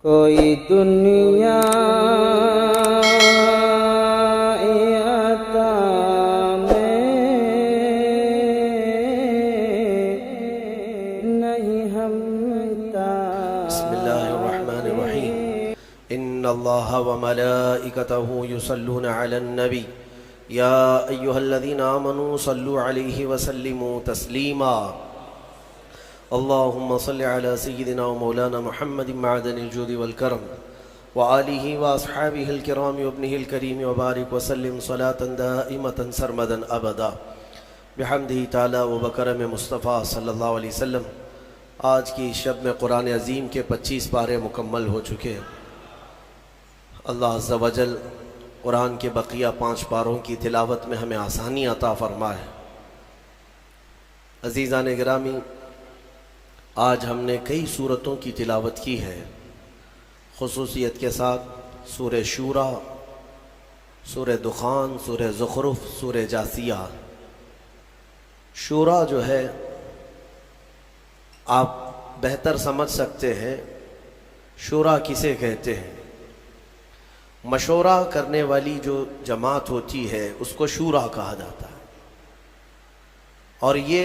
کوئی دنیا عطا میں نہیں ہمتا۔ بسم اللہ الرحمن الرحیم۔ ان اللہ وملائکتہ یصلون علی النبی یا ایہا الذین آمنوا صلوا علیہ وسلموا تسلیما۔ اللہم صل علی سیدنا و مولانا محمد معدن الجود والکرم وآلہ واصحابہ الکرام وابنہ الکریم وبارک وسلم صلاة دائمة سرمدا ابدا بحمدہ تعالی و بکرم مصطفیٰ صلی اللہ علیہ وسلم۔ آج کی شب میں قرآن عظیم کے 25 پارے مکمل ہو چکے ہیں۔ اللہ عز و جل قرآن کے بقیہ 5 پاروں کی تلاوت میں ہمیں آسانی عطا فرمائے۔ عزیزان گرامی، آج ہم نے کئی سورتوں کی تلاوت کی ہے، خصوصیت کے ساتھ سورہ شورا، سورہ دخان، سورہ زخرف، سورہ جاثیہ۔ شورا جو ہے آپ بہتر سمجھ سکتے ہیں شورا کسے کہتے ہیں۔ مشورہ کرنے والی جو جماعت ہوتی ہے اس کو شورا کہا جاتا ہے، اور یہ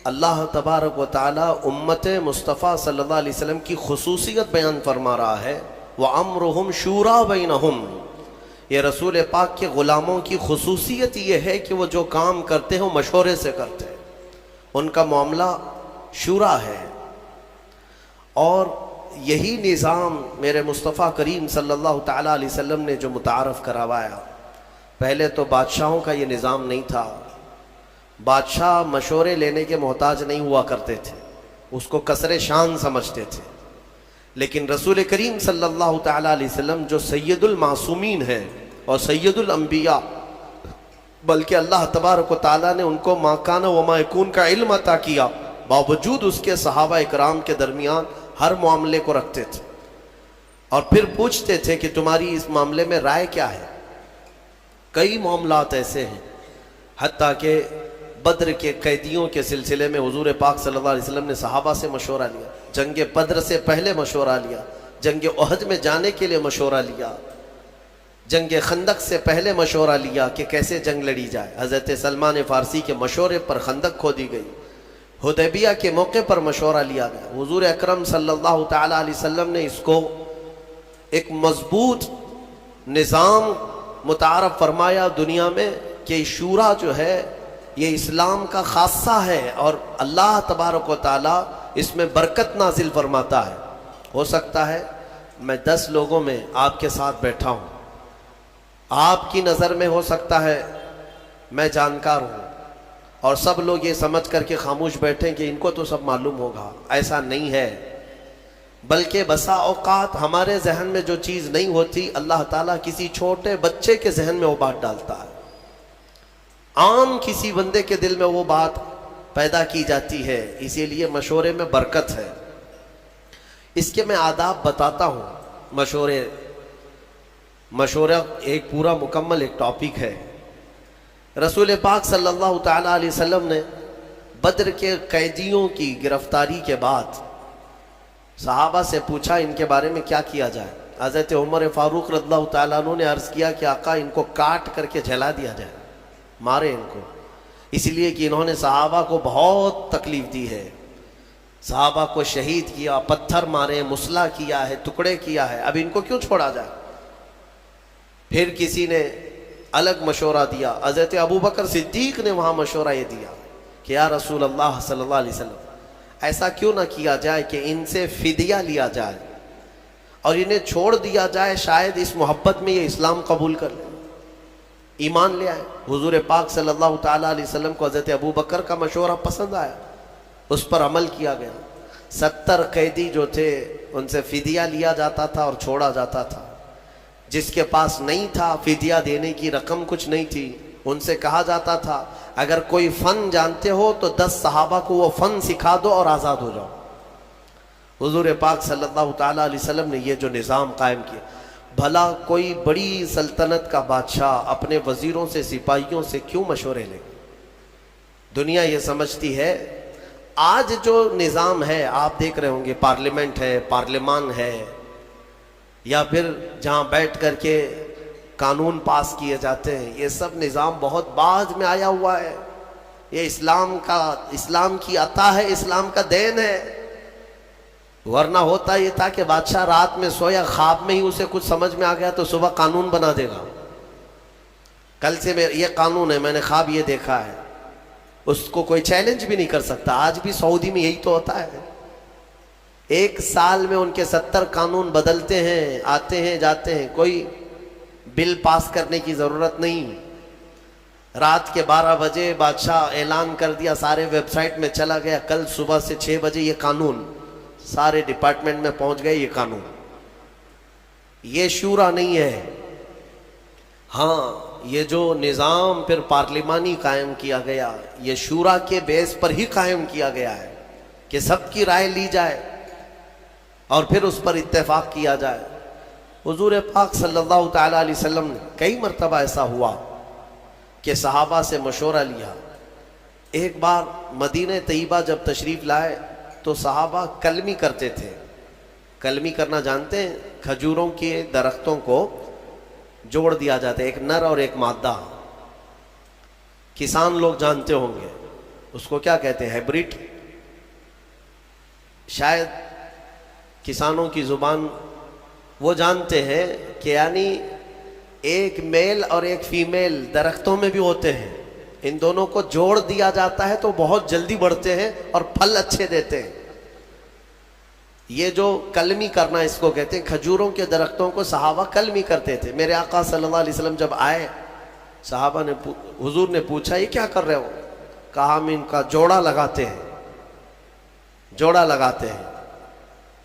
اللہ تبارک و تعالی امت مصطفیٰ صلی اللہ علیہ وسلم کی خصوصیت بیان فرما رہا ہے۔ وَأَمْرُهُمْ شُورَا بَيْنَهُمْ۔ یہ رسول پاک کے غلاموں کی خصوصیت یہ ہے کہ وہ جو کام کرتے ہیں وہ مشورے سے کرتے ہیں، ان کا معاملہ شورا ہے۔ اور یہی نظام میرے مصطفیٰ کریم صلی اللہ تعالیٰ علیہ وسلم نے جو متعارف کروایا۔ پہلے تو بادشاہوں کا یہ نظام نہیں تھا، بادشاہ مشورے لینے کے محتاج نہیں ہوا کرتے تھے، اس کو کسر شان سمجھتے تھے۔ لیکن رسول کریم صلی اللہ تعالیٰ علیہ وسلم جو سید المعصومین ہیں اور سید الانبیاء، بلکہ اللہ تبارک و تعالیٰ نے ان کو ما کان و ما یکون کا علم عطا کیا، باوجود اس کے صحابہ اکرام کے درمیان ہر معاملے کو رکھتے تھے اور پھر پوچھتے تھے کہ تمہاری اس معاملے میں رائے کیا ہے۔ کئی معاملات ایسے ہیں، حتیٰ کہ بدر کے قیدیوں کے سلسلے میں حضور پاک صلی اللہ علیہ وسلم نے صحابہ سے مشورہ لیا، جنگ بدر سے پہلے مشورہ لیا، جنگ احد میں جانے کے لیے مشورہ لیا، جنگ خندق سے پہلے مشورہ لیا کہ کیسے جنگ لڑی جائے۔ حضرت سلمان فارسی کے مشورے پر خندق کھودی گئی، حدیبیہ کے موقع پر مشورہ لیا گیا۔ حضور اکرم صلی اللہ تعالیٰ علیہ وسلم نے اس کو ایک مضبوط نظام متعارف فرمایا دنیا میں کہ شورا جو ہے یہ اسلام کا خاصہ ہے، اور اللہ تبارک و تعالیٰ اس میں برکت نازل فرماتا ہے۔ ہو سکتا ہے میں 10 لوگوں میں آپ کے ساتھ بیٹھا ہوں، آپ کی نظر میں ہو سکتا ہے میں جانکار ہوں اور سب لوگ یہ سمجھ کر کے خاموش بیٹھیں کہ ان کو تو سب معلوم ہوگا۔ ایسا نہیں ہے، بلکہ بسا اوقات ہمارے ذہن میں جو چیز نہیں ہوتی اللہ تعالیٰ کسی چھوٹے بچے کے ذہن میں وہ بات ڈالتا ہے، عام کسی بندے کے دل میں وہ بات پیدا کی جاتی ہے۔ اسی لیے مشورے میں برکت ہے۔ اس کے میں آداب بتاتا ہوں۔ مشورہ ایک پورا مکمل ایک ٹاپک ہے۔ رسول پاک صلی اللہ تعالیٰ علیہ وسلم نے بدر کے قیدیوں کی گرفتاری کے بعد صحابہ سے پوچھا ان کے بارے میں کیا کیا جائے۔ حضرت عمر فاروق رضی اللہ تعالیٰ عنہ نے عرض کیا کہ آقا ان کو کاٹ کر کے جلا دیا جائے، مارے ان کو، اس لیے کہ انہوں نے صحابہ کو بہت تکلیف دی ہے، صحابہ کو شہید کیا، پتھر مارے، مسلح کیا ہے، ٹکڑے کیا ہے، اب ان کو کیوں چھوڑا جائے۔ پھر کسی نے الگ مشورہ دیا، حضرت ابوبکر صدیق نے وہاں مشورہ یہ دیا کہ یا رسول اللہ صلی اللہ علیہ وسلم ایسا کیوں نہ کیا جائے کہ ان سے فدیہ لیا جائے اور انہیں چھوڑ دیا جائے، شاید اس محبت میں یہ اسلام قبول کر لیں، ایمان لے آئے۔ حضور پاک صلی اللہ تعالیٰ علیہ وسلم کو حضرت ابوبکر کا مشورہ پسند آیا، اس پر عمل کیا گیا۔ 70 قیدی جو تھے ان سے فدیہ لیا جاتا تھا اور چھوڑا جاتا تھا۔ جس کے پاس نہیں تھا فدیہ دینے کی رقم کچھ نہیں تھی، ان سے کہا جاتا تھا اگر کوئی فن جانتے ہو تو 10 صحابہ کو وہ فن سکھا دو اور آزاد ہو جاؤ۔ حضور پاک صلی اللہ تعالیٰ علیہ وسلم نے یہ جو نظام قائم کیا، بھلا کوئی بڑی سلطنت کا بادشاہ اپنے وزیروں سے، سپاہیوں سے کیوں مشورے لے؟ دنیا یہ سمجھتی ہے آج جو نظام ہے آپ دیکھ رہے ہوں گے، پارلیمنٹ ہے، پارلیمان ہے، یا پھر جہاں بیٹھ کر کے قانون پاس کیے جاتے ہیں، یہ سب نظام بہت بعد میں آیا ہوا ہے. یہ اسلام کی عطا ہے، اسلام کا دین ہے. ورنہ ہوتا یہ تھا کہ بادشاہ رات میں سویا، خواب میں ہی اسے کچھ سمجھ میں آ گیا تو صبح قانون بنا دے گا. کل سے یہ قانون ہے، میں نے خواب یہ دیکھا ہے. اس کو کوئی چیلنج بھی نہیں کر سکتا. آج بھی سعودی میں یہی تو ہوتا ہے. ایک سال میں ان کے 70 قانون بدلتے ہیں، آتے ہیں جاتے ہیں. کوئی بل پاس کرنے کی ضرورت نہیں. رات کے 12 بجے بادشاہ اعلان کر دیا، سارے ویب سائٹ میں چلا گیا، کل صبح سے 6 بجے یہ قانون سارے ڈپارٹمنٹ میں پہنچ گئے. یہ قانون، یہ شورا نہیں ہے. ہاں، یہ جو نظام پھر پارلیمانی قائم کیا گیا، یہ شورا کے بیس پر ہی قائم کیا گیا ہے کہ سب کی رائے لی جائے اور پھر اس پر اتفاق کیا جائے. حضور پاک صلی اللہ تعالیٰ علیہ وسلم نے کئی مرتبہ ایسا ہوا کہ صحابہ سے مشورہ لیا. ایک بار مدینہ طیبہ جب تشریف لائے تو صحابہ کلمی کرتے تھے. کلمی کرنا جانتے ہیں؟ کھجوروں کے درختوں کو جوڑ دیا جاتا ہے، ایک نر اور ایک مادہ. کسان لوگ جانتے ہوں گے اس کو کیا کہتے ہیں، ہیبریڈ. شاید کسانوں کی زبان وہ جانتے ہیں کہ یعنی ایک میل اور ایک فیمیل درختوں میں بھی ہوتے ہیں، ان دونوں کو جوڑ دیا جاتا ہے تو بہت جلدی بڑھتے ہیں اور پھل اچھے دیتے ہیں. یہ جو کلمی کرنا اس کو کہتے ہیں. کھجوروں کے درختوں کو صحابہ کلمی کرتے تھے. میرے آقا صلی اللہ علیہ وسلم جب آئے، صحابہ نے حضور نے پوچھا یہ کیا کر رہے ہو؟ کہا ہم ان کا جوڑا لگاتے ہیں، جوڑا لگاتے ہیں،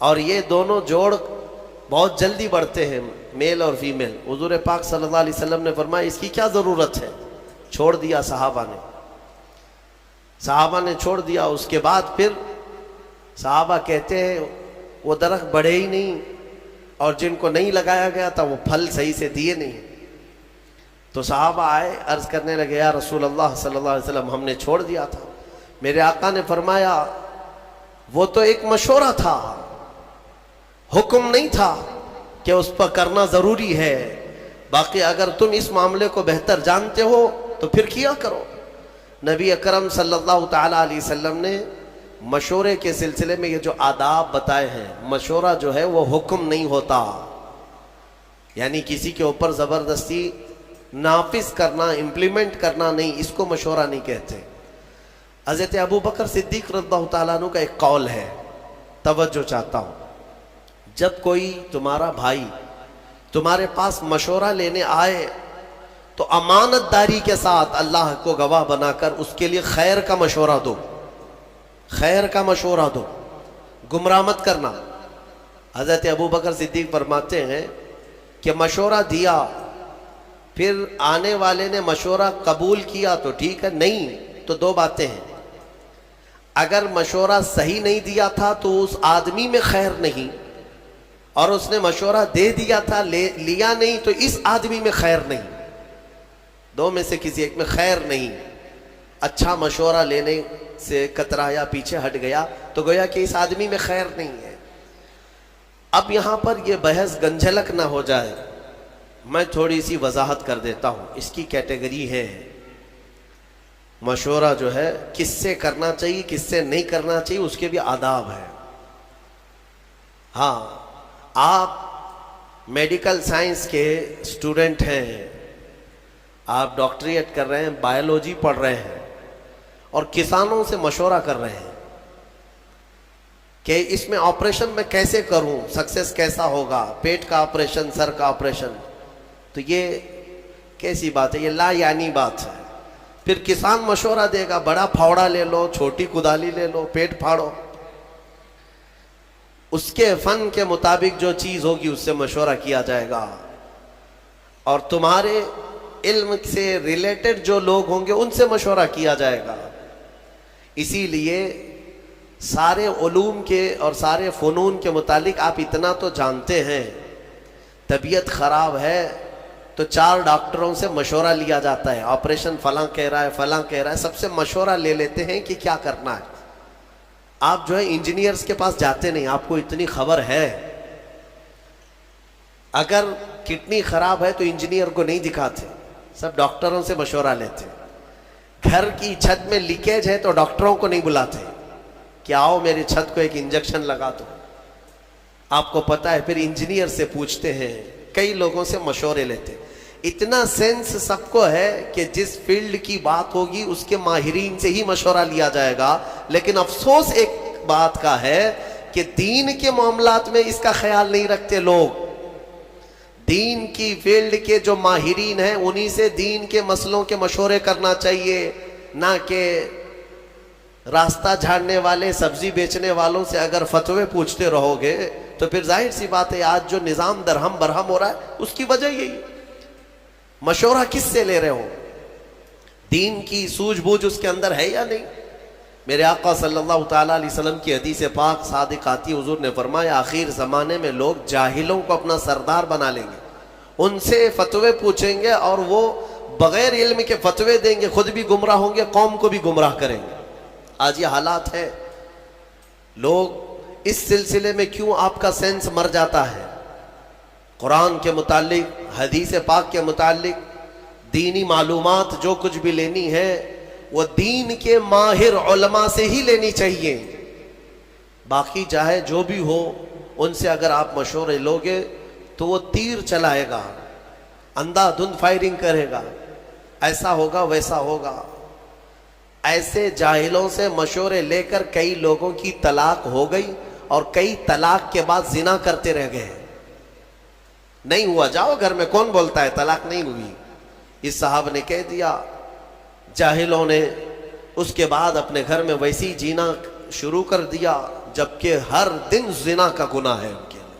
اور یہ دونوں جوڑ بہت جلدی بڑھتے ہیں، میل اور فیمیل. حضور پاک صلی اللہ علیہ وسلم نے فرمایا اس کی کیا ضرورت ہے؟ چھوڑ دیا صحابہ نے چھوڑ دیا. اس کے بعد پھر صحابہ کہتے ہیں وہ درخت بڑھے ہی نہیں، اور جن کو نہیں لگایا گیا تھا وہ پھل صحیح سے دیے نہیں. تو صحابہ آئے، عرض کرنے لگے یا رسول اللہ صلی اللہ علیہ وسلم ہم نے چھوڑ دیا تھا. میرے آقا نے فرمایا وہ تو ایک مشورہ تھا، حکم نہیں تھا کہ اس پر کرنا ضروری ہے. باقی اگر تم اس معاملے کو بہتر جانتے ہو تو پھر کیا کرو. نبی اکرم صلی اللہ تعالیٰ علیہ وسلم نے مشورے کے سلسلے میں یہ جو آداب بتائے ہیں. مشورہ جو ہے وہ حکم نہیں ہوتا، یعنی کسی کے اوپر زبردستی نافذ کرنا، امپلیمنٹ کرنا نہیں، اس کو مشورہ نہیں کہتے. حضرت ابو بکر صدیق رضی اللہ تعالیٰ عنہ کا ایک قول ہے، توجہ چاہتا ہوں. جب کوئی تمہارا بھائی تمہارے پاس مشورہ لینے آئے تو امانت داری کے ساتھ اللہ کو گواہ بنا کر اس کے لیے خیر کا مشورہ دو، خیر کا مشورہ دو، گمراہ مت کرنا. حضرت ابو بکر صدیق فرماتے ہیں کہ مشورہ دیا، پھر آنے والے نے مشورہ قبول کیا تو ٹھیک ہے، نہیں تو دو باتیں ہیں. اگر مشورہ صحیح نہیں دیا تھا تو اس آدمی میں خیر نہیں، اور اس نے مشورہ دے دیا تھا لیا نہیں تو اس آدمی میں خیر نہیں. دو میں سے کسی ایک میں خیر نہیں. اچھا مشورہ لینے سے کترایا، پیچھے ہٹ گیا تو گویا کہ اس آدمی میں خیر نہیں ہے. اب یہاں پر یہ بحث گنجھلک نہ ہو جائے، میں تھوڑی سی وضاحت کر دیتا ہوں. اس کی کیٹیگری ہے مشورہ جو ہے کس سے کرنا چاہیے کس سے نہیں کرنا چاہیے، اس کے بھی آداب ہے. ہاں، آپ میڈیکل سائنس کے اسٹوڈنٹ ہیں، آپ ڈاکٹریٹ کر رہے ہیں، بایولوجی پڑھ رہے ہیں، اور کسانوں سے مشورہ کر رہے ہیں کہ اس میں آپریشن میں کیسے کروں، سکسیس کیسا ہوگا، پیٹ کا آپریشن، سر کا آپریشن. تو یہ کیسی بات ہے؟ یہ لا یعنی بات ہے. پھر کسان مشورہ دے گا بڑا پھاوڑا لے لو، چھوٹی کدالی لے لو، پیٹ پھاڑو. اس کے فن کے مطابق جو چیز ہوگی اس سے مشورہ کیا جائے گا، اور تمہارے علم سے ریلیٹڈ جو لوگ ہوں گے ان سے مشورہ کیا جائے گا. اسی لیے سارے علوم کے اور سارے فنون کے متعلق آپ اتنا تو جانتے ہیں، طبیعت خراب ہے تو 4 ڈاکٹروں سے مشورہ لیا جاتا ہے. آپریشن فلاں کہہ رہا ہے، فلاں کہہ رہا ہے، سب سے مشورہ لے لیتے ہیں کہ کیا کرنا ہے. آپ جو ہے انجینئرز کے پاس جاتے نہیں، آپ کو اتنی خبر ہے. اگر کڈنی خراب ہے تو انجینئر کو نہیں دکھاتے, سب ڈاکٹروں سے مشورہ لیتے. گھر کی چھت میں لیکیج ہے تو ڈاکٹروں کو نہیں بلاتے کہ آؤ میری چھت کو ایک انجیکشن لگا دو. آپ کو پتا ہے, پھر انجینئر سے پوچھتے ہیں, کئی لوگوں سے مشورے لیتے. اتنا سینس سب کو ہے کہ جس فیلڈ کی بات ہوگی اس کے ماہرین سے ہی مشورہ لیا جائے گا. لیکن افسوس ایک بات کا ہے کہ دین کے معاملات میں اس کا خیال نہیں رکھتے لوگ. دین کی فیلڈ کے جو ماہرین ہیں انہی سے دین کے مسئلوں کے مشورے کرنا چاہیے, نہ کہ راستہ جھاڑنے والے سبزی بیچنے والوں سے اگر فتوے پوچھتے رہو گے تو پھر ظاہر سی بات ہے آج جو نظام درہم برہم ہو رہا ہے اس کی وجہ یہی. مشورہ کس سے لے رہے ہو؟ دین کی سوجھ بوجھ اس کے اندر ہے یا نہیں؟ میرے آقا صلی اللہ تعالیٰ علیہ وسلم کی حدیث پاک صادق آتی, حضور نے فرمایا آخر زمانے میں لوگ جاہلوں کو اپنا سردار بنا لیں گے, ان سے فتوے پوچھیں گے اور وہ بغیر علم کے فتوے دیں گے, خود بھی گمراہ ہوں گے, قوم کو بھی گمراہ کریں گے. آج یہ حالات ہے. لوگ اس سلسلے میں کیوں آپ کا سینس مر جاتا ہے؟ قرآن کے متعلق, حدیث پاک کے متعلق دینی معلومات جو کچھ بھی لینی ہے وہ دین کے ماہر علماء سے ہی لینی چاہیے. باقی چاہے جو بھی ہو ان سے اگر آپ مشورے لوگے تو وہ تیر چلائے گا, اندھا دھند فائرنگ کرے گا, ایسا ہوگا ویسا ہوگا. ایسے جاہلوں سے مشورے لے کر کئی لوگوں کی طلاق ہو گئی اور کئی طلاق کے بعد زنا کرتے رہ گئے. نہیں ہوا, جاؤ گھر میں, کون بولتا ہے طلاق نہیں ہوئی؟ اس صاحب نے کہہ دیا. جاہلوں نے اس کے بعد اپنے گھر میں ویسی جینا شروع کر دیا جبکہ ہر دن زنا کا گناہ ہے ان کے لیے.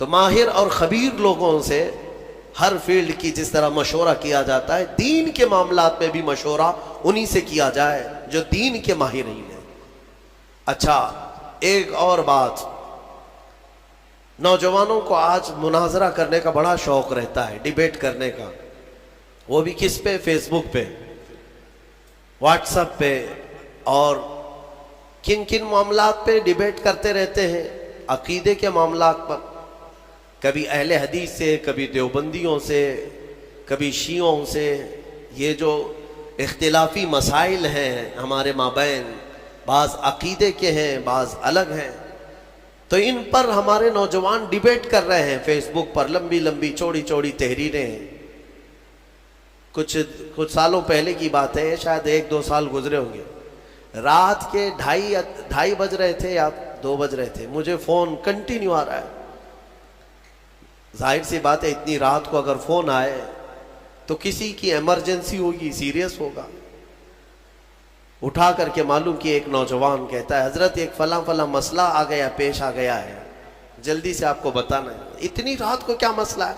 تو ماہر اور خبیر لوگوں سے ہر فیلڈ کی جس طرح مشورہ کیا جاتا ہے, دین کے معاملات میں بھی مشورہ انہی سے کیا جائے جو دین کے ماہرین ہیں. اچھا, ایک اور بات, نوجوانوں کو آج مناظرہ کرنے کا بڑا شوق رہتا ہے, ڈیبیٹ کرنے کا. وہ بھی کس پہ؟ فیس بک پہ, واٹس ایپ پہ, اور کن کن معاملات پہ ڈیبیٹ کرتے رہتے ہیں؟ عقیدے کے معاملات پر, کبھی اہل حدیث سے, کبھی دیوبندیوں سے, کبھی شیعوں سے. یہ جو اختلافی مسائل ہیں ہمارے مابین, بعض عقیدے کے ہیں, بعض الگ ہیں, تو ان پر ہمارے نوجوان ڈیبیٹ کر رہے ہیں فیس بک پر. لمبی لمبی چوڑی چوڑی تحریریں. کچھ سالوں پہلے کی بات ہے, شاید 1-2 سال گزرے ہوں گے. رات کے 2:30 بج رہے تھے یا 2 بج رہے تھے, مجھے فون کنٹینیو آ رہا ہے. ظاہر سی بات ہے اتنی رات کو اگر فون آئے تو کسی کی ایمرجنسی ہوگی, سیریس ہوگا. اٹھا کر کے معلوم کہ ایک نوجوان کہتا ہے حضرت ایک فلاں فلاں مسئلہ آ گیا, پیش آ گیا ہے, جلدی سے آپ کو بتانا ہے. اتنی رات کو کیا مسئلہ ہے؟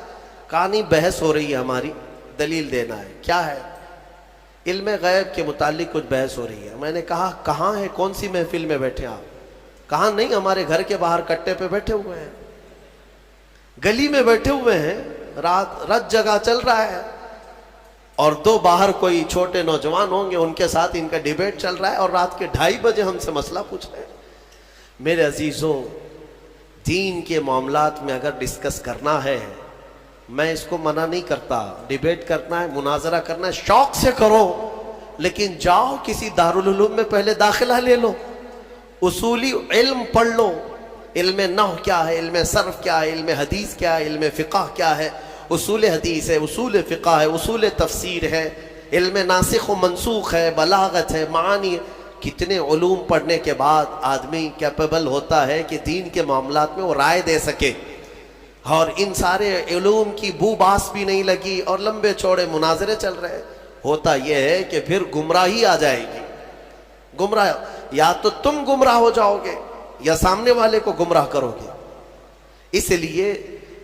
کہا نہیں بحث ہو رہی ہے ہماری, دلیل دینا ہے. کیا ہے؟ علم غیب کے متعلق کچھ بحث ہو رہی ہے. میں نے کہا کہاں ہے, کون سی محفل میں بیٹھے آپ؟ کہا نہیں ہمارے گھر کے باہر کٹے پہ بیٹھے ہوئے ہیں, گلی میں بیٹھے ہوئے ہیں, رات جگہ چل رہا ہے, اور 2 باہر کوئی چھوٹے نوجوان ہوں گے, ان کے ساتھ ان کا ڈیبیٹ چل رہا ہے, اور رات کے 2:30 بجے ہم سے مسئلہ پوچھ رہے ہیں. میرے عزیزوں, دین کے معاملات میں اگر ڈسکس کرنا ہے, میں اس کو منع نہیں کرتا, ڈیبیٹ کرنا ہے, مناظرہ کرنا ہے, شوق سے کرو, لیکن جاؤ کسی دارالعلوم میں پہلے داخلہ لے لو, اصولی علم پڑھ لو. علم نحو کیا ہے, علم صرف کیا ہے, علم حدیث کیا ہے, علم فقہ کیا ہے, اصول حدیث ہے, اصول فقہ ہے, اصول تفسیر ہے, علم ناسخ و منسوخ ہے, بلاغت ہے, معانی. کتنے علوم پڑھنے کے بعد آدمی کیپیبل ہوتا ہے کہ دین کے معاملات میں وہ رائے دے سکے. اور ان سارے علوم کی بو باس بھی نہیں لگی اور لمبے چوڑے مناظرے چل رہے. ہوتا یہ ہے کہ پھر گمراہی آ جائے گی. گمراہ, یا تو تم گمراہ ہو جاؤ گے یا سامنے والے کو گمراہ کرو گے. اس لیے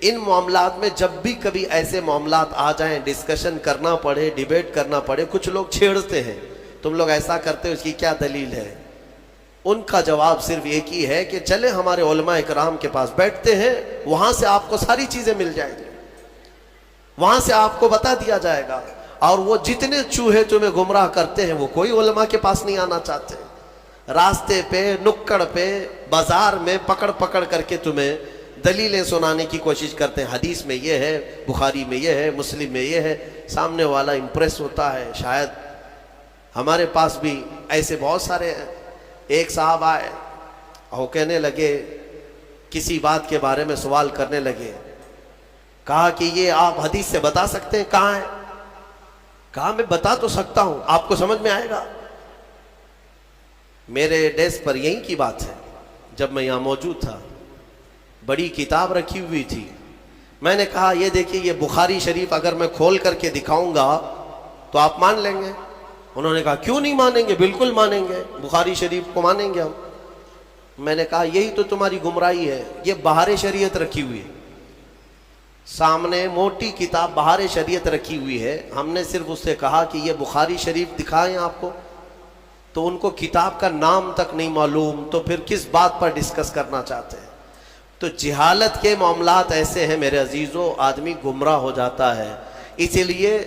ان معاملات میں جب بھی کبھی ایسے معاملات آ جائیں, ڈسکشن کرنا پڑے, ڈیبیٹ کرنا پڑے, کچھ لوگ چھیڑتے ہیں تم لوگ ایسا کرتے ہو, اس کی کیا دلیل ہے؟ ان کا جواب صرف ایک ہی ہے کہ چلے ہمارے علماء اکرام کے پاس بیٹھتے ہیں, وہاں سے آپ کو ساری چیزیں مل جائیں گی, وہاں سے آپ کو بتا دیا جائے گا. اور وہ جتنے چوہے تمہیں گمراہ کرتے ہیں وہ کوئی علماء کے پاس نہیں آنا چاہتے. راستے پہ, نکڑ پہ, بازار میں پکڑ پکڑ کر کے تمہیں دلیلیں سنانے کی کوشش کرتے ہیں، حدیث میں یہ ہے، بخاری میں یہ ہے، مسلم میں یہ ہے، سامنے والا امپریس ہوتا ہے۔ شاید ہمارے پاس بھی ایسے بہت سارے ہیں۔ ایک صاحب آئے اور کہنے لگے، کسی بات کے بارے میں سوال کرنے لگے، کہا کہ یہ آپ حدیث سے بتا سکتے ہیں کہاں ہے؟ کہا میں بتا تو سکتا ہوں، آپ کو سمجھ میں آئے گا؟ میرے ڈیسک پر یہی کی بات ہے، جب میں یہاں موجود تھا بڑی کتاب رکھی ہوئی تھی، میں نے کہا یہ دیکھیے یہ بخاری شریف اگر میں کھول کر کے دکھاؤں گا تو آپ مان لیں گے؟ انہوں نے کہا کیوں نہیں مانیں گے، بالکل مانیں گے، بخاری شریف کو مانیں گے ہم۔ میں نے کہا یہی تو تمہاری گمراہی ہے، یہ بہار شریعت رکھی ہوئی ہے، سامنے موٹی کتاب بہار شریعت رکھی ہوئی ہے، ہم نے صرف اس سے کہا کہ یہ بخاری شریف دکھائیں آپ کو، تو ان کو کتاب کا نام تک نہیں معلوم، تو پھر کس بات پر ڈسکس کرنا چاہتے ہیں؟ تو جہالت کے معاملات ایسے ہیں میرے عزیزو، آدمی گمراہ ہو جاتا ہے۔ اسی لیے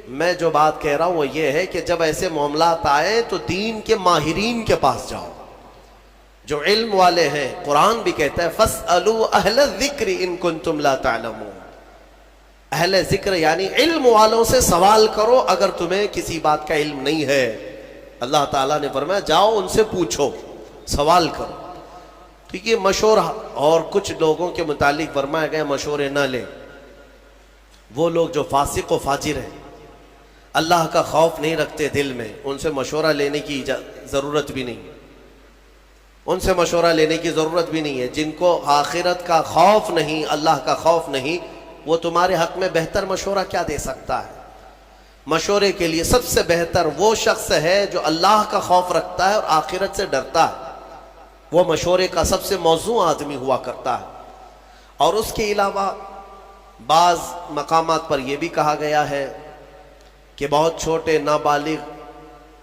میں جو بات کہہ رہا ہوں وہ یہ ہے کہ جب ایسے معاملات آئے تو دین کے ماہرین کے پاس جاؤ، جو علم والے ہیں۔ قرآن بھی کہتا ہے فَاسْأَلُوا أَهْلَ الذِّكْرِ إِن كُنتُمْ لَا تَعْلَمُونَ، اہل ذکر یعنی علم والوں سے سوال کرو اگر تمہیں کسی بات کا علم نہیں ہے۔ اللہ تعالیٰ نے فرمایا جاؤ ان سے پوچھو، سوال کرو۔ تو یہ مشورہ، اور کچھ لوگوں کے متعلق فرمایا گیا مشورے نہ لیں، وہ لوگ جو فاسق و فاجر ہیں، اللہ کا خوف نہیں رکھتے دل میں، ان سے مشورہ لینے کی ضرورت بھی نہیں، ان سے مشورہ لینے کی ضرورت بھی نہیں ہے۔ جن کو آخرت کا خوف نہیں، اللہ کا خوف نہیں، وہ تمہارے حق میں بہتر مشورہ کیا دے سکتا ہے؟ مشورے کے لیے سب سے بہتر وہ شخص ہے جو اللہ کا خوف رکھتا ہے اور آخرت سے ڈرتا ہے، وہ مشورے کا سب سے موزوں آدمی ہوا کرتا ہے۔ اور اس کے علاوہ بعض مقامات پر یہ بھی کہا گیا ہے کہ بہت چھوٹے نابالغ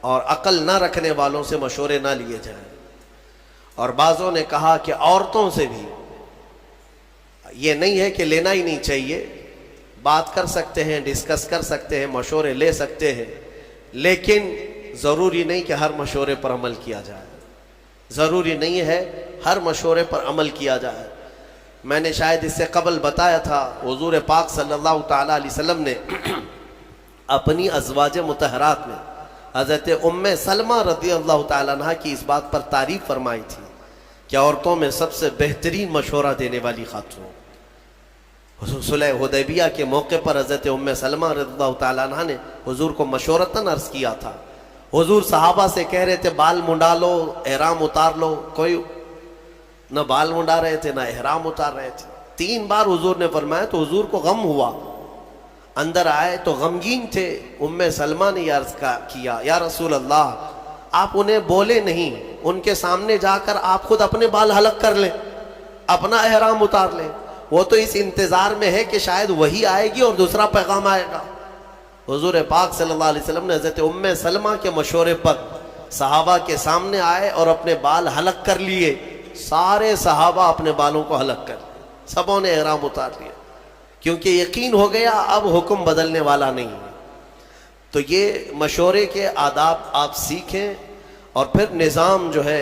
اور عقل نہ رکھنے والوں سے مشورے نہ لیے جائیں، اور بعضوں نے کہا کہ عورتوں سے بھی یہ نہیں ہے کہ لینا ہی نہیں چاہیے، بات کر سکتے ہیں، ڈسکس کر سکتے ہیں، مشورے لے سکتے ہیں، لیکن ضروری نہیں کہ ہر مشورے پر عمل کیا جائے، ضروری نہیں ہے ہر مشورے پر عمل کیا جائے۔ میں نے شاید اس سے قبل بتایا تھا، حضور پاک صلی اللہ تعالیٰ علیہ وسلم نے اپنی ازواج مطہرات میں حضرت ام سلمہ رضی اللہ تعالیٰ عنہ کی اس بات پر تعریف فرمائی تھی کہ عورتوں میں سب سے بہترین مشورہ دینے والی خاتون۔ صلح حدیبیہ کے موقع پر حضرت ام سلمہ رضی اللہ تعالیٰ عنہ نے حضور کو مشورتاً عرض کیا تھا۔ حضور صحابہ سے کہہ رہے تھے بال منڈا لو، احرام اتار لو، کوئی نہ بال منڈا رہے تھے نہ احرام اتار رہے تھے۔ 3 بار حضور نے فرمایا تو حضور کو غم ہوا، اندر آئے تو غمگین تھے۔ ام سلمہ نے یہ عرض کیا یا رسول اللہ، آپ انہیں بولے نہیں، ان کے سامنے جا کر آپ خود اپنے بال حلق کر لیں، اپنا احرام اتار لیں، وہ تو اس انتظار میں ہے کہ شاید وہی آئے گی اور دوسرا پیغام آئے گا۔ حضور پاک صلی اللہ علیہ وسلم نے حضرت ام سلمہ کے مشورے پر صحابہ کے سامنے آئے اور اپنے بال حلق کر لیے۔ سارے صحابہ اپنے بالوں کو حلق کر لیے، سبوں نے احرام اتار لیا، کیونکہ یقین ہو گیا اب حکم بدلنے والا نہیں ہے۔ تو یہ مشورے کے آداب آپ سیکھیں، اور پھر نظام جو ہے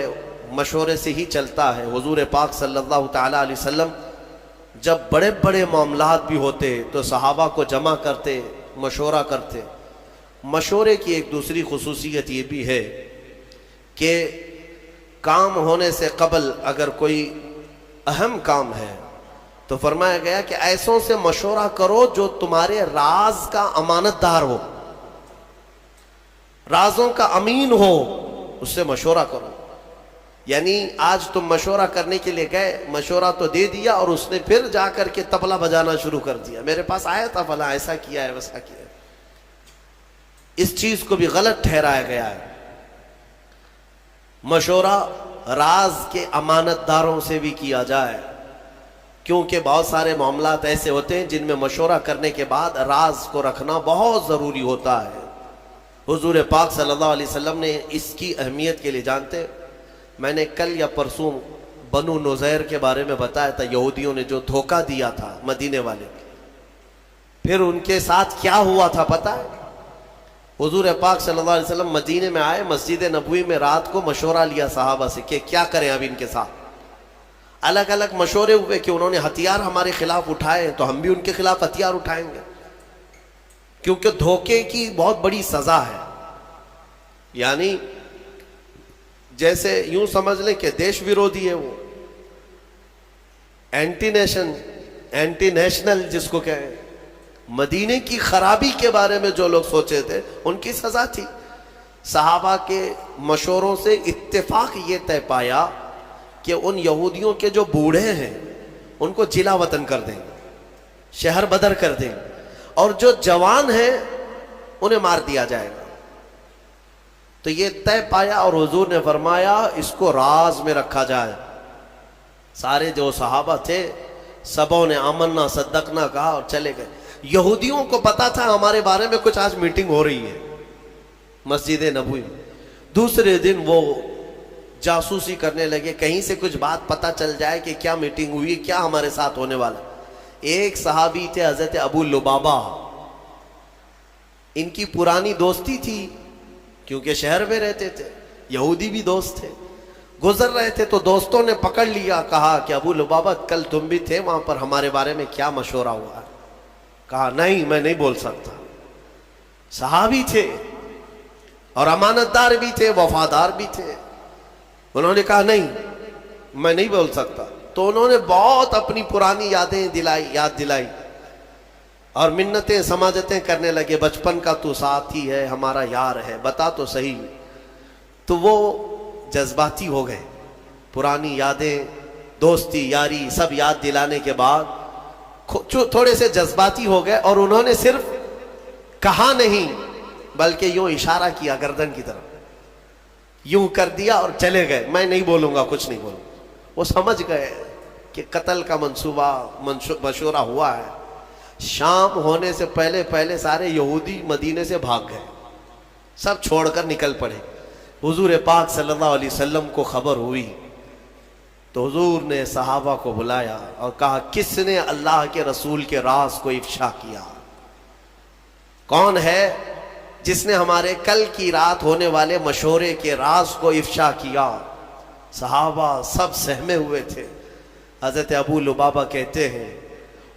مشورے سے ہی چلتا ہے۔ حضور پاک صلی اللہ تعالیٰ علیہ وسلم جب بڑے بڑے معاملات بھی ہوتے تو صحابہ کو جمع کرتے، مشورہ کرتے۔ مشورے کی ایک دوسری خصوصیت یہ بھی ہے کہ کام ہونے سے قبل اگر کوئی اہم کام ہے تو فرمایا گیا کہ ایسوں سے مشورہ کرو جو تمہارے راز کا امانت دار ہو، رازوں کا امین ہو، اس سے مشورہ کرو۔ یعنی آج تم مشورہ کرنے کے لیے گئے، مشورہ تو دے دیا اور اس نے پھر جا کر کے طبلہ بجانا شروع کر دیا، میرے پاس آیا تھا فلاں ایسا کیا ہے ویسا کیا ہے۔ اس چیز کو بھی غلط ٹھہرایا گیا ہے۔ مشورہ راز کے امانت داروں سے بھی کیا جائے، کیونکہ بہت سارے معاملات ایسے ہوتے ہیں جن میں مشورہ کرنے کے بعد راز کو رکھنا بہت ضروری ہوتا ہے۔ حضور پاک صلی اللہ علیہ وسلم نے اس کی اہمیت کے لیے جانتے، میں نے کل یا پرسوں بنو نذیر کے بارے میں بتایا تھا، یہودیوں نے جو دھوکہ دیا تھا مدینے والے، پھر ان کے ساتھ کیا ہوا تھا پتہ ہے؟ حضور پاک صلی اللہ علیہ وسلم مدینے میں آئے، مسجد نبوی میں رات کو مشورہ لیا صحابہ سے کہ کیا کریں اب ان کے ساتھ۔ الگ الگ مشورے ہوئے کہ انہوں نے ہتھیار ہمارے خلاف اٹھائے تو ہم بھی ان کے خلاف ہتھیار اٹھائیں گے، کیونکہ دھوکے کی بہت بڑی سزا ہے. یعنی جیسے یوں سمجھ لیں کہ دیش ویرودھی ہے وہ، اینٹی نیشنل جس کو کہیں. مدینے کی خرابی کے بارے میں جو لوگ سوچے تھے ان کی سزا تھی. صحابہ کے مشوروں سے اتفاق یہ طے پایا کہ ان یہودیوں کے جو بوڑھے ہیں ان کو جلا وطن کر دیں گے، شہر بدر کر دیں گے، اور جو جوان ہیں انہیں مار دیا جائے گا. تو یہ طے پایا اور حضور نے فرمایا اس کو راز میں رکھا جائے. سارے جو صحابہ تھے سبوں نے آمنا صدقنا کہا اور چلے گئے. یہودیوں کو پتا تھا ہمارے بارے میں کچھ آج میٹنگ ہو رہی ہے مسجد نبوی میں. دوسرے دن وہ جاسوسی کرنے لگے، کہیں سے کچھ بات پتا چل جائے کہ کیا میٹنگ ہوئی، کیا ہمارے ساتھ ہونے والا. ایک صحابی تھے حضرت ابو لبابہ، ان کی پرانی دوستی تھی کیونکہ شہر میں رہتے تھے، یہودی بھی دوست تھے. گزر رہے تھے تو دوستوں نے پکڑ لیا، کہا کہ ابو لبابہ کل تم بھی تھے وہاں پر، ہمارے بارے میں کیا مشورہ ہوا ہے؟ کہا نہیں میں نہیں بول سکتا. صحابی تھے اور امانت دار بھی تھے، وفادار بھی تھے. انہوں نے کہا نہیں میں نہیں بول سکتا. تو انہوں نے بہت اپنی پرانی یاد دلائی اور منتیں سماجتیں کرنے لگے. بچپن کا تو ساتھی ہے، ہمارا یار ہے، بتا تو صحیح. تو وہ جذباتی ہو گئے. پرانی یادیں، دوستی، یاری سب یاد دلانے کے بعد تھوڑے سے جذباتی ہو گئے اور انہوں نے صرف کہا نہیں بلکہ یوں اشارہ کیا گردن کی طرف، یوں کر دیا اور چلے گئے. میں نہیں بولوں گا، کچھ نہیں بولوں. وہ سمجھ گئے کہ قتل کا منصوبہ مشورہ ہوا ہے. شام ہونے سے پہلے سارے یہودی مدینے سے بھاگ گئے، سب چھوڑ کر نکل پڑے. حضور پاک صلی اللہ علیہ وسلم کو خبر ہوئی تو حضور نے صحابہ کو بلایا اور کہا کس نے اللہ کے رسول کے راز کو افشا کیا؟ کون ہے جس نے ہمارے کل کی رات ہونے والے مشورے کے راز کو افشا کیا؟ صحابہ سب سہمے ہوئے تھے. حضرت ابو لبابہ کہتے ہیں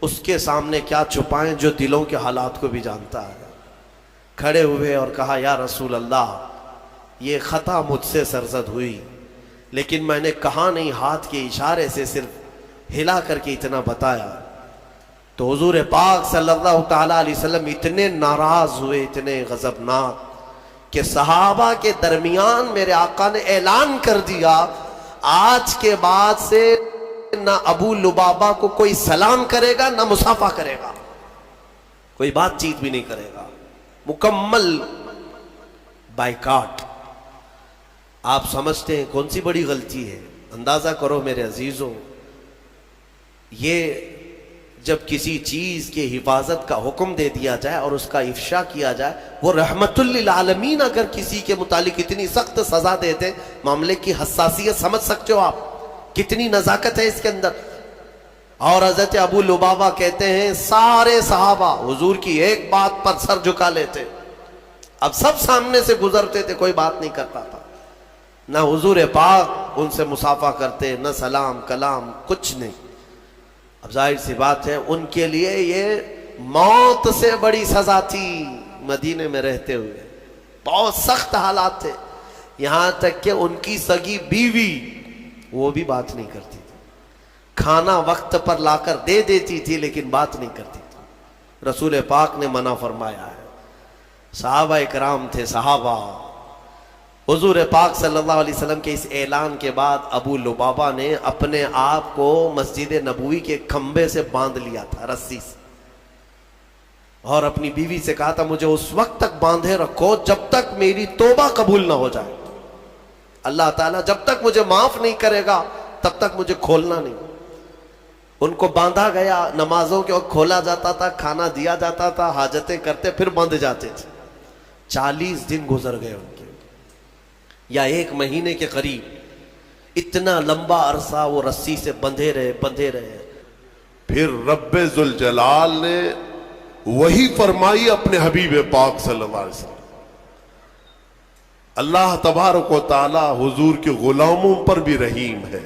اس کے سامنے کیا چھپائیں جو دلوں کے حالات کو بھی جانتا ہے. کھڑے ہوئے اور کہا یا رسول اللہ یہ خطا مجھ سے سرزد ہوئی، لیکن میں نے کہا نہیں، ہاتھ کے اشارے سے صرف ہلا کر کے اتنا بتایا. تو حضور پاک صلی اللہ تعالیٰ علیہ وسلم اتنے ناراض ہوئے، اتنے غضبناک کہ صحابہ کے درمیان میرے آقا نے اعلان کر دیا آج کے بعد سے نہ ابو لبابہ کو کوئی سلام کرے گا نہ مصافحہ کرے گا، کوئی بات چیت بھی نہیں کرے گا. مکمل بائیکاٹ. آپ سمجھتے ہیں کون سی بڑی غلطی ہے؟ اندازہ کرو میرے عزیزوں، یہ جب کسی چیز کے حفاظت کا حکم دے دیا جائے اور اس کا افشا کیا جائے، وہ رحمت للعالمین اگر کسی کے متعلق اتنی سخت سزا دیتے، معاملے کی حساسیت سمجھ سکتے ہو آپ، کتنی نزاکت ہے اس کے اندر. اور حضرت ابو لبابہ کہتے ہیں سارے صحابہ حضور کی ایک بات پر سر جھکا لیتے. اب سب سامنے سے گزرتے تھے، کوئی بات نہیں کرتا تھا، نہ حضور پاک ان سے مصافحہ کرتے، نہ سلام کلام، کچھ نہیں. اب ظاہر سی بات ہے ان کے لیے یہ موت سے بڑی سزا تھی. مدینے میں رہتے ہوئے بہت سخت حالات تھے، یہاں تک کہ ان کی سگی بیوی وہ بھی بات نہیں کرتی تھی. کھانا وقت پر لا کر دے دیتی تھی لیکن بات نہیں کرتی تھی. رسول پاک نے منع فرمایا ہے. صحابہ اکرام تھے، صحابہ. حضور پاک صلی اللہ علیہ وسلم کے اس اعلان کے بعد ابو لبابہ نے اپنے آپ کو مسجد نبوی کے کھمبے سے باندھ لیا تھا رسی سے، اور اپنی بیوی سے کہا تھا مجھے اس وقت تک باندھے رکھو جب تک میری توبہ قبول نہ ہو جائے. اللہ تعالیٰ جب تک مجھے معاف نہیں کرے گا تب تک مجھے کھولنا نہیں. ان کو باندھا گیا، نمازوں کے وقت کھولا جاتا تھا، کھانا دیا جاتا تھا، حاجتیں کرتے پھر بندھ جاتے تھے. 40 دن گزر گئے ان کے، یا 1 مہینے کے قریب. اتنا لمبا عرصہ وہ رسی سے بندھے رہے. پھر رب ذوالجلال نے وہی فرمائی اپنے حبیب پاک صلی اللہ علیہ وسلم. اللہ تبارک و تعالی حضور کے غلاموں پر بھی رحیم ہے.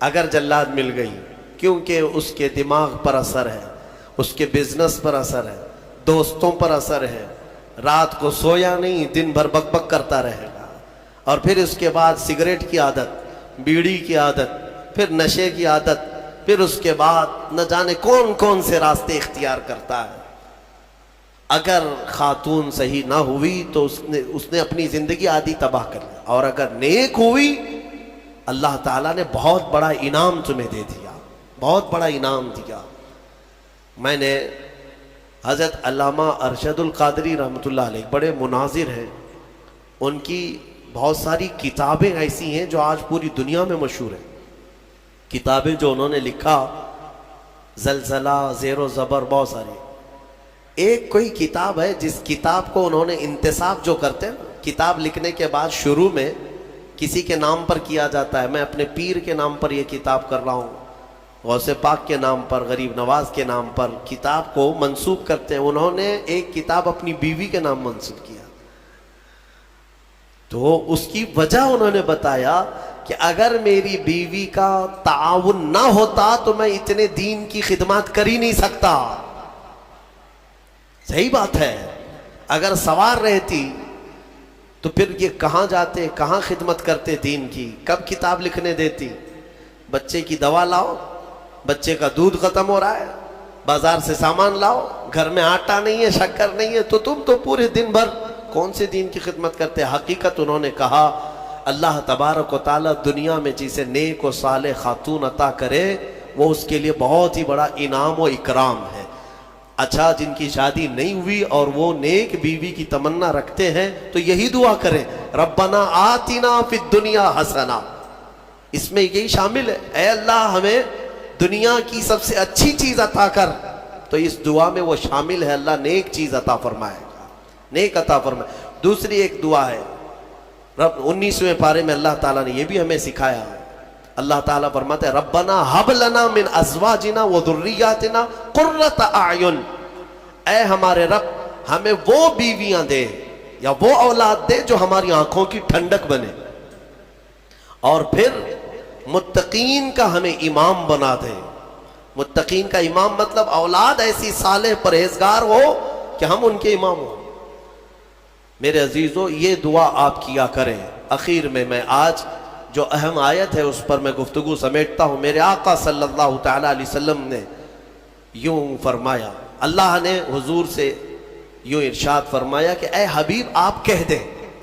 اگر جلاد مل گئی، کیونکہ اس کے دماغ پر اثر ہے، اس کے بزنس پر اثر ہے، دوستوں پر اثر ہے، رات کو سویا نہیں، دن بھر بک بک کرتا رہے گا، اور پھر اس کے بعد سگریٹ کی عادت، بیڑی کی عادت، پھر نشے کی عادت، پھر اس کے بعد نہ جانے کون کون سے راستے اختیار کرتا ہے۔ اگر خاتون صحیح نہ ہوئی تو اس نے اپنی زندگی آدھی تباہ کر لی، اور اگر نیک ہوئی اللہ تعالیٰ نے بہت بڑا انعام تمہیں دے دیا، بہت بڑا انعام دیا۔ میں نے حضرت علامہ ارشد القادری رحمۃ اللہ علیہ بڑے مناظر ہیں، ان کی بہت ساری کتابیں ایسی ہیں جو آج پوری دنیا میں مشہور ہیں، کتابیں جو انہوں نے لکھا، زلزلہ، زیر و زبر، بہت ساری۔ ایک کوئی کتاب ہے جس کتاب کو انہوں نے انتصاب جو کرتے ہیں، کتاب لکھنے کے بعد شروع میں کسی کے نام پر کیا جاتا ہے، میں اپنے پیر کے نام پر یہ کتاب کر رہا ہوں، غوث پاک کے نام پر، غریب نواز کے نام پر کتاب کو منسوب کرتے ہیں۔ انہوں نے ایک کتاب اپنی بیوی کے نام منسوب کیا، تو اس کی وجہ انہوں نے بتایا کہ اگر میری بیوی کا تعاون نہ ہوتا تو میں اتنے دین کی خدمات کر ہی نہیں سکتا۔ صحیح بات ہے، اگر سوار رہتی تو پھر یہ کہاں جاتے، کہاں خدمت کرتے دین کی، کب کتاب لکھنے دیتی؟ بچے کی دوا لاؤ، بچے کا دودھ ختم ہو رہا ہے، بازار سے سامان لاؤ، گھر میں آٹا نہیں ہے، شکر نہیں ہے، تو تم تو پورے دن بھر کون سے دین کی خدمت کرتے؟ حقیقت انہوں نے کہا اللہ تبارک و تعالی دنیا میں جسے نیک و صالح خاتون عطا کرے وہ اس کے لیے بہت ہی بڑا انعام و اکرام ہے۔ اچھا، جن کی شادی نہیں ہوئی اور وہ نیک بیوی کی تمنا رکھتے ہیں تو یہی دعا کریں، ربنا آتنا فی الدنیا حسنہ، اس میں یہی شامل ہے، اے اللہ ہمیں دنیا کی سب سے اچھی چیز عطا کر، تو اس دعا میں وہ شامل ہے، اللہ نیک چیز عطا فرمائے گا، نیک عطا فرمائے۔ دوسری ایک دعا ہے، رب 19ویں پارے میں اللہ تعالیٰ نے یہ بھی ہمیں سکھایا، اللہ تعالیٰ فرماتے ہیں ربنا ہب لنا من ازواجنا و ذریاتنا قرۃ اعین، اے ہمارے رب ہمیں وہ بیویاں دے یا وہ اولاد دے جو ہماری آنکھوں کی ٹھنڈک بنے، اور پھر متقین کا ہمیں امام بنا دے۔ متقین کا امام مطلب اولاد ایسی صالح پرہیزگار ہو کہ ہم ان کے امام ہوں۔ میرے عزیزو، یہ دعا آپ کیا کریں۔ اخیر میں آج جو اہم آیت ہے اس پر میں گفتگو سمیٹتا ہوں۔ میرے آقا صلی اللہ تعالی علیہ وسلم نے یوں فرمایا، اللہ نے حضور سے یوں ارشاد فرمایا کہ اے حبیب آپ کہہ دیں،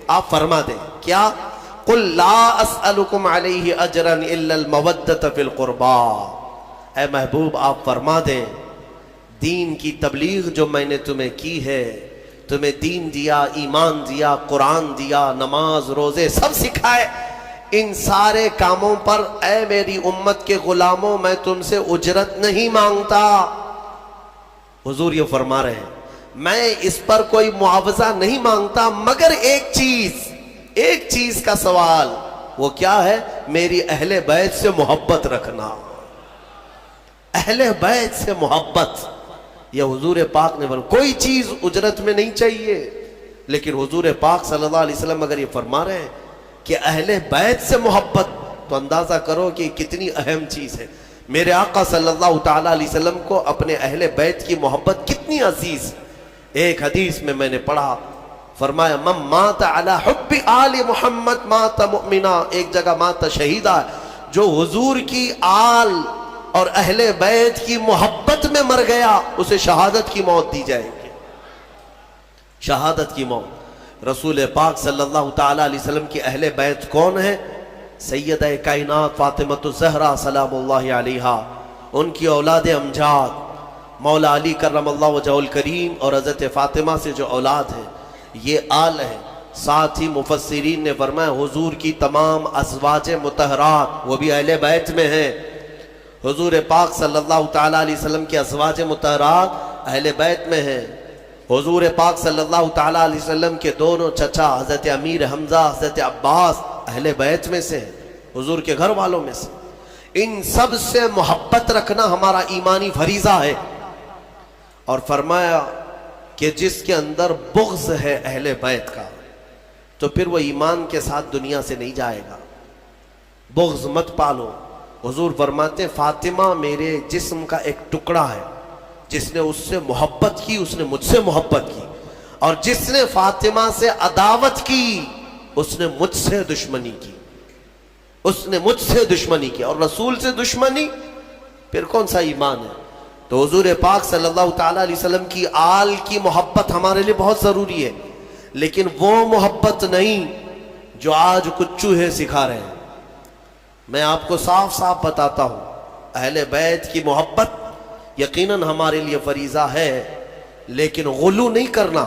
آپ فرما دیں، کیا؟ قل لا اسألکم علیہ اجرا الا المودۃ فی القربا، اے محبوب آپ فرما دیں دین کی تبلیغ جو میں نے تمہیں کی ہے، تمہیں دین دیا، ایمان دیا، قرآن دیا، نماز روزے سب سکھائے، ان سارے کاموں پر اے میری امت کے غلاموں میں تم سے اجرت نہیں مانگتا۔ حضور یہ فرما رہے ہیں میں اس پر کوئی معاوضہ نہیں مانگتا، مگر ایک چیز کا سوال، وہ کیا ہے؟ میری اہل بیت سے محبت رکھنا، اہل بیت سے محبت۔ یہ حضور پاک نے فرمایا، کوئی چیز اجرت میں نہیں چاہیے، لیکن حضور پاک صلی اللہ علیہ وسلم اگر یہ فرما رہے ہیں کہ اہل بیت سے محبت، تو اندازہ کرو کہ کتنی اہم چیز ہے۔ میرے آقا صلی اللہ تعالی علیہ وسلم کو اپنے اہل بیت کی محبت کتنی عزیز۔ ایک حدیث میں نے پڑھا، فرمایا من مات علی حب آل محمد مات مؤمنا، ایک جگہ مات شہیدہ، جو حضور کی آل اور اہل بیت کی محبت میں مر گیا اسے شہادت کی موت دی جائے گی، شہادت کی موت۔ رسول پاک صلی اللہ تعالی علیہ وسلم کی اہل بیت کون ہے؟ سیدہ کائنات فاطمہ الزہرا سلام اللہ علیہا، ان کی اولاد امجاد مولا علی کرم اللہ وجہہ الکریم اور حضرت فاطمہ سے جو اولاد ہے یہ آل ہے۔ ساتھ ہی مفسرین نے فرمایا حضور کی تمام ازواج مطہرات وہ بھی اہل بیت میں ہیں۔ حضور پاک صلی اللہ تعالی علیہ وسلم کی ازواج مطہرات اہل بیت میں ہیں۔ حضور پاک صلی اللہ تعالی علیہ وسلم کے دونوں چچا حضرت امیر حمزہ، حضرت عباس اہل بیت میں سے، حضور کے گھر والوں میں سے۔ ان سب سے محبت رکھنا ہمارا ایمانی فریضہ ہے۔ اور فرمایا کہ جس کے اندر بغض ہے اہل بیت کا تو پھر وہ ایمان کے ساتھ دنیا سے نہیں جائے گا۔ بغض مت پالو، حضور فرماتے ہیں فاطمہ میرے جسم کا ایک ٹکڑا ہے، جس نے اس سے محبت کی اس نے مجھ سے محبت کی، اور جس نے فاطمہ سے عداوت کی اس نے مجھ سے دشمنی کی، اس نے مجھ سے دشمنی کی۔ اور رسول سے دشمنی پھر کون سا ایمان ہے؟ تو حضور پاک صلی اللہ تعالیٰ علیہ وسلم کی آل کی محبت ہمارے لیے بہت ضروری ہے، لیکن وہ محبت نہیں جو آج کچھ چوہے سکھا رہے ہیں۔ میں آپ کو صاف صاف بتاتا ہوں، اہل بیت کی محبت یقیناً ہمارے لیے فریضہ ہے، لیکن غلو نہیں کرنا،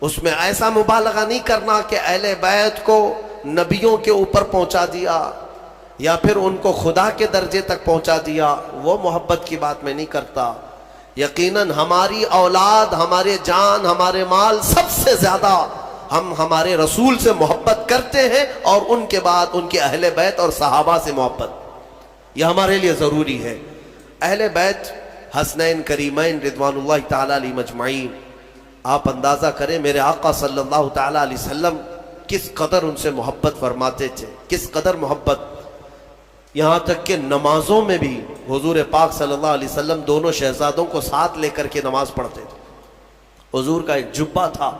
اس میں ایسا مبالغہ نہیں کرنا کہ اہل بیت کو نبیوں کے اوپر پہنچا دیا یا پھر ان کو خدا کے درجے تک پہنچا دیا، وہ محبت کی بات میں نہیں کرتا۔ یقیناً ہماری اولاد، ہمارے جان، ہمارے مال، سب سے زیادہ ہم ہمارے رسول سے محبت کرتے ہیں، اور ان کے بعد ان کے اہل بیت اور صحابہ سے محبت، یہ ہمارے لیے ضروری ہے۔ اہل بیت حسنین کریمین رضوان اللہ تعالیٰ علیہ مجمعین، آپ اندازہ کریں میرے آقا صلی اللہ تعالیٰ علیہ وسلم کس قدر ان سے محبت فرماتے تھے، کس قدر محبت، یہاں تک کہ نمازوں میں بھی حضور پاک صلی اللہ علیہ وسلم دونوں شہزادوں کو ساتھ لے کر کے نماز پڑھتے تھے۔ حضور کا ایک جبہ تھا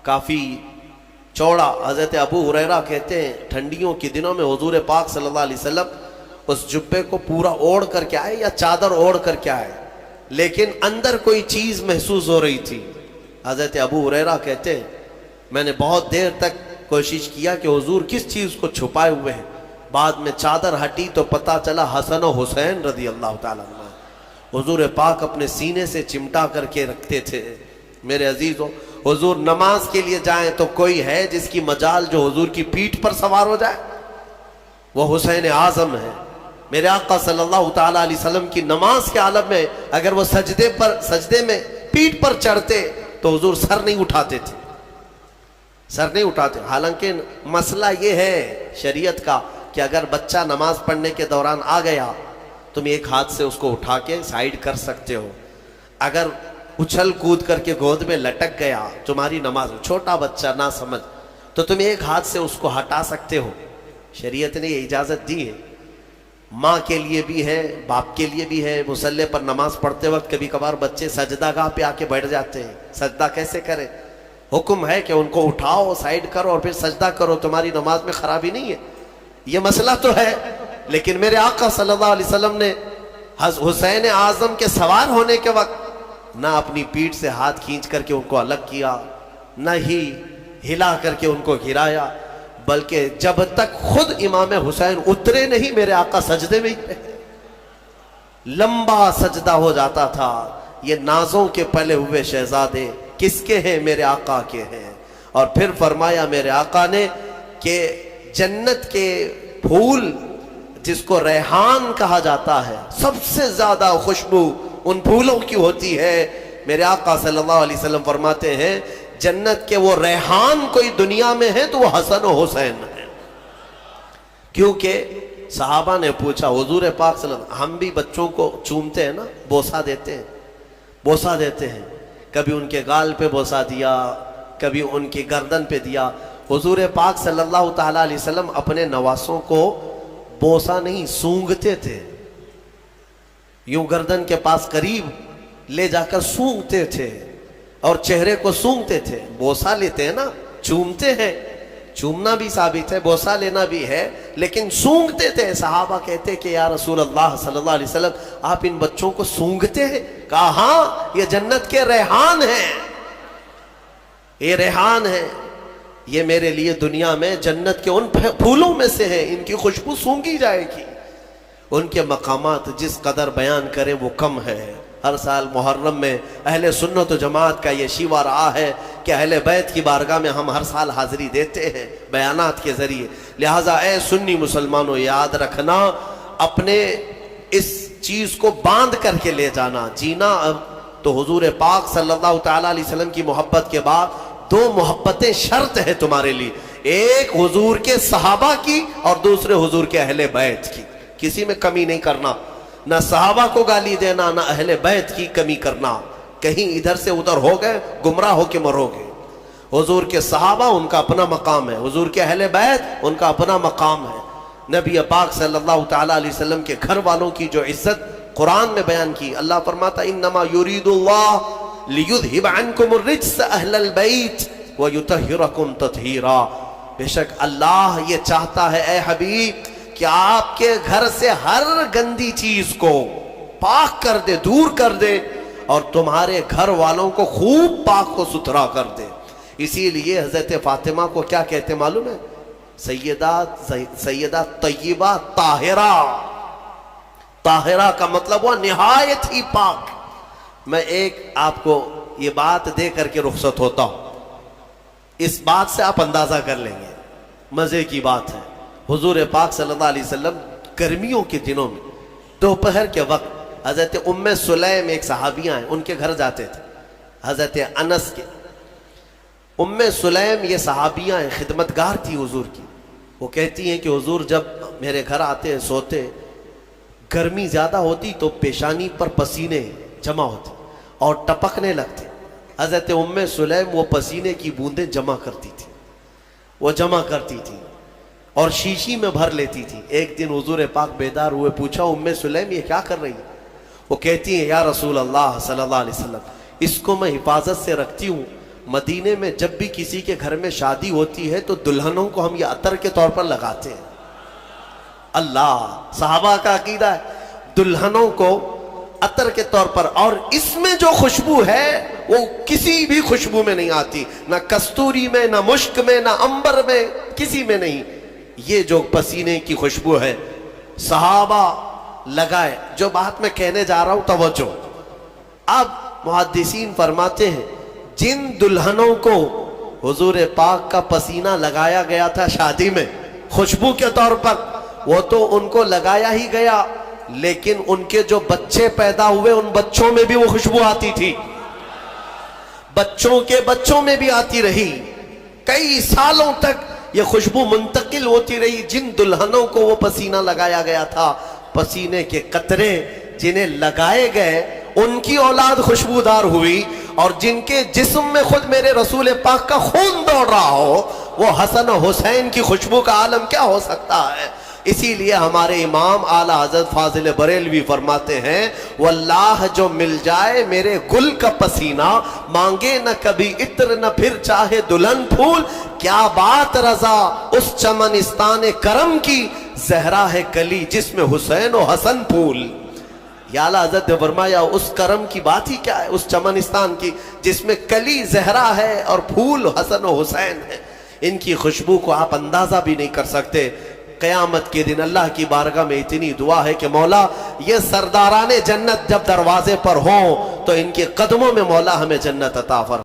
کافی چوڑا، حضرت ابو ہریرہ کہتے ہیں ٹھنڈیوں کے دنوں میں حضور پاک صلی اللہ علیہ وسلم اس جبے کو پورا اوڑھ کر کے آئے یا چادر اوڑھ کر کے آئے، لیکن اندر کوئی چیز محسوس ہو رہی تھی۔ حضرت ابو ہریرہ کہتے ہیں میں نے بہت دیر تک کوشش کیا کہ حضور کس چیز کو چھپائے ہوئے ہیں، بعد میں چادر ہٹی تو پتہ چلا حسن و حسین رضی اللہ تعالیٰ عنہ حضور پاک اپنے سینے سے چمٹا کر کے رکھتے تھے۔ میرے عزیزوں، حضور نماز کے لیے جائیں تو کوئی ہے جس کی مجال جو حضور کی پیٹھ پر سوار ہو جائے؟ وہ حسین اعظم ہے۔ میرے آقا صلی اللہ تعالیٰ علیہ وسلم کی نماز کے عالم میں اگر وہ سجدے میں پیٹھ پر چڑھتے تو حضور سر نہیں اٹھاتے تھے، سر نہیں اٹھاتے۔ حالانکہ مسئلہ یہ ہے شریعت کا کہ اگر بچہ نماز پڑھنے کے دوران آ گیا تم ایک ہاتھ سے اس کو اٹھا کے سائیڈ کر سکتے ہو، اگر اچھل کود کر کے گود میں لٹک گیا تمہاری نماز، چھوٹا بچہ نہ سمجھ، تو تم ایک ہاتھ سے اس کو ہٹا سکتے ہو، شریعت نے یہ اجازت دی ہے۔ ماں کے لیے بھی ہے، باپ کے لیے بھی ہے۔ مصلی پر نماز پڑھتے وقت کبھی کبھار بچے سجدہ گاہ پہ آ کے بیٹھ جاتے ہیں، سجدہ کیسے کریں؟ حکم ہے کہ ان کو اٹھاؤ، سائیڈ کرو اور پھر سجدہ کرو، تمہاری نماز میں خرابی نہیں ہے۔ یہ مسئلہ تو ہے، لیکن میرے آقا صلی اللہ علیہ وسلم نے حسین اعظم کے سوار ہونے کے وقت نہ اپنی پیٹھ سے ہاتھ کھینچ کر کے ان کو الگ کیا، نہ ہی ہلا کر کے ان کو گرایا، بلکہ جب تک خود امام حسین اترے نہیں میرے آقا سجدے میں ہی رہے، لمبا سجدہ ہو جاتا تھا۔ یہ نازوں کے پلے ہوئے شہزادے کس کے ہیں؟ میرے آقا کے ہیں۔ اور پھر فرمایا میرے آقا نے کہ جنت کے پھول جس کو ریحان کہا جاتا ہے، سب سے زیادہ خوشبو ان پھولوں کی ہوتی ہے۔ میرے آقا صلی اللہ علیہ وسلم فرماتے ہیں جنت کے وہ ریحان کوئی دنیا میں ہے تو وہ حسن و حسین ہے۔ کیونکہ صحابہ نے پوچھا حضور پاک صلی اللہ علیہ وسلم، ہم بھی بچوں کو چومتے ہیں نا، بوسہ دیتے ہیں، بوسہ دیتے ہیں، کبھی ان کے گال پہ بوسہ دیا، کبھی ان کی گردن پہ دیا۔ حضور پاک صلی اللہ تعالیٰ علیہ وسلم اپنے نواسوں کو بوسہ نہیں سونگھتے تھے، یوں گردن کے پاس قریب لے جا کر سونگھتے تھے اور چہرے کو سونگھتے تھے۔ بوسہ لیتے ہیں نا، چومتے ہیں، چومنا بھی ثابت ہے، بوسہ لینا بھی ہے، لیکن سونگھتے تھے۔ صحابہ کہتے کہ یا رسول اللہ صلی اللہ علیہ وسلم آپ ان بچوں کو سونگھتے ہیں؟ کہا ہاں، یہ جنت کے ریحان ہیں، یہ ریحان ہیں، یہ میرے لیے دنیا میں جنت کے ان پھولوں میں سے ہیں، ان کی خوشبو سونگھی جائے گی۔ ان کے مقامات جس قدر بیان کریں وہ کم ہے۔ ہر سال محرم میں اہل سنت و جماعت کا یہ شیوا رہا ہے کہ اہل بیت کی بارگاہ میں ہم ہر سال حاضری دیتے ہیں بیانات کے ذریعے۔ لہٰذا اے سنی مسلمانوں یاد رکھنا، اپنے اس چیز کو باندھ کر کے لے جانا، جینا۔ اب تو حضور پاک صلی اللہ تعالیٰ علیہ وسلم کی محبت کے بعد دو محبتیں شرط ہے تمہارے لیے، ایک حضور کے صحابہ کی اور دوسرے حضور کے اہل بیت کی۔ کسی میں کمی نہیں کرنا، نہ صحابہ کو گالی دینا، نہ اہل بیت کی کمی کرنا، کہیں ادھر سے ادھر ہو گئے گمراہ ہو کے مرو گے۔ حضور کے صحابہ ان کا اپنا مقام ہے، حضور کے اہل بیت ان کا اپنا مقام ہے۔ نبی پاک صلی اللہ تعالی علیہ وسلم کے گھر والوں کی جو عزت قرآن میں بیان کی. اللہ فرماتا انما یرید اللہ لیذہب عنکم الرجس اہل البیت ویطہرکم تطہیرا. بے شک اللہ یہ چاہتا ہے اے حبیب کہ آپ کے گھر سے ہر گندی چیز کو پاک کر دے, دور کر دے, اور تمہارے گھر والوں کو خوب پاک و ستھرا کر دے. اسی لیے حضرت فاطمہ کو کیا کہتے معلوم ہے؟ سیدہ طیبہ طاہرہ. طاہرہ کا مطلب ہوا نہایت ہی پاک. میں ایک آپ کو یہ بات دے کر کے رخصت ہوتا ہوں. اس بات سے آپ اندازہ کر لیں گے, مزے کی بات ہے. حضور پاک صلی اللہ علیہ وسلم گرمیوں کے دنوں میں دوپہر کے وقت حضرت ام سلیم ایک صحابیہ ہیں, ان کے گھر جاتے تھے, حضرت انس کے. ام سلیم یہ صحابیہ ہیں, خدمتگار تھی حضور کی. وہ کہتی ہیں کہ حضور جب میرے گھر آتے سوتے, گرمی زیادہ ہوتی تو پیشانی پر پسینے جمع ہوتے اور ٹپکنے لگتے. حضرت ام سلیم وہ پسینے کی بوندیں جمع کرتی تھی, وہ جمع کرتی تھی اور شیشی میں بھر لیتی تھی. ایک دن حضور پاک بیدار ہوئے, پوچھا ام سلیم یہ کیا کر رہی ہے؟ وہ کہتی ہیں یا رسول اللہ صلی اللہ علیہ وسلم, اس کو میں حفاظت سے رکھتی ہوں. مدینے میں جب بھی کسی کے گھر میں شادی ہوتی ہے تو دلہنوں کو ہم یہ عطر کے طور پر لگاتے ہیں. اللہ, صحابہ کا عقیدہ ہے دلہنوں کو عطر کے طور پر, اور اس میں جو خوشبو ہے وہ کسی بھی خوشبو میں نہیں آتی, نہ کستوری میں, نہ مشک میں, نہ عنبر میں, کسی میں نہیں. یہ جو پسینے کی خوشبو ہے صحابہ لگائے. جو بات میں کہنے جا رہا ہوں توجہ. اب محدثین فرماتے ہیں جن دلہنوں کو حضور پاک کا پسینہ لگایا گیا تھا شادی میں خوشبو کے طور پر, وہ تو ان کو لگایا ہی گیا, لیکن ان کے جو بچے پیدا ہوئے ان بچوں میں بھی وہ خوشبو آتی تھی, بچوں کے بچوں میں بھی آتی رہی. کئی سالوں تک یہ خوشبو منتقل ہوتی رہی. جن دلہنوں کو وہ پسینہ لگایا گیا تھا, پسینے کے قطرے جنہیں لگائے گئے ان کی اولاد خوشبودار ہوئی, اور جن کے جسم میں خود میرے رسول پاک کا خون دوڑ رہا ہو وہ حسن و حسین کی خوشبو کا عالم کیا ہو سکتا ہے. اسی لیے ہمارے امام اعلی حضرت فاضل بریلوی فرماتے ہیں واللہ جو مل جائے میرے گل کا پسینہ, مانگے نہ کبھی عطر نہ پھر چاہے دلہن پھول. کیا بات رضا اس چمنستان کرم کی, زہرا ہے کلی جس میں حسین و حسن پھول. یا اعلیٰ حضرت نے فرمایا اس کرم کی بات ہی کیا ہے, اس چمنستان کی جس میں کلی زہرا ہے اور پھول حسن و حسین ہے. ان کی خوشبو کو آپ اندازہ بھی نہیں کر سکتے. قیامت کے دن اللہ کی بارگاہ میں اتنی دعا ہے کہ مولا یہ سرداران جنت جب دروازے پر ہوں تو ان کے قدموں میں مولا ہمیں جنت عطا فرما.